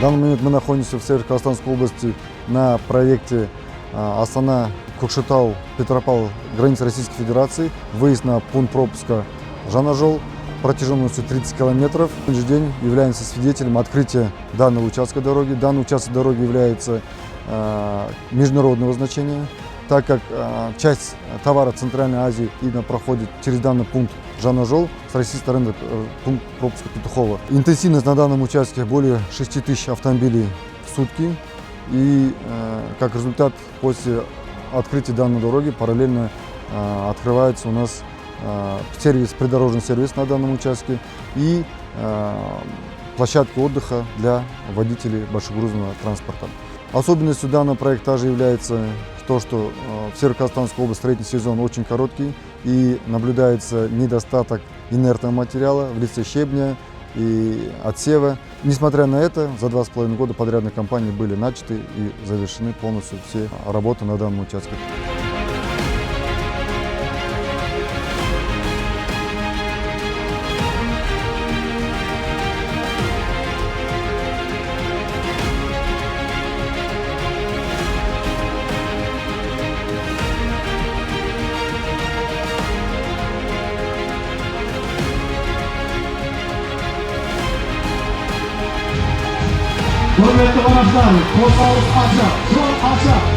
данный момент мы находимся в Северо-Казахстанской области на проекте Астана-Кокшетау-Петропавл, граница Российской Федерации, выезд на пункт пропуска Жанажол протяженностью 30 километров. В этот же день являемся свидетелем открытия данного участка дороги. Данный участок дороги является международного значения, так как часть товара Центральной Азии именно проходит через данный пункт Жанажол, с российской стороны пункт пропуска Петухово. Интенсивность на данном участке более 6000 автомобилей в сутки. И как результат, после открытия данной дороги параллельно открывается у нас придорожный сервис на данном участке и площадка отдыха для водителей большегрузного транспорта. Особенностью данного проекта также является то, что в Северо-Казахстанской области строительный сезон очень короткий и наблюдается недостаток инертного материала в лице щебня и отсева. Несмотря на это, за 2,5 года подрядные кампании были начаты и завершены полностью все работы на данном участке. Құрметті қонақтар, қозғалыс ашық, жол ашық.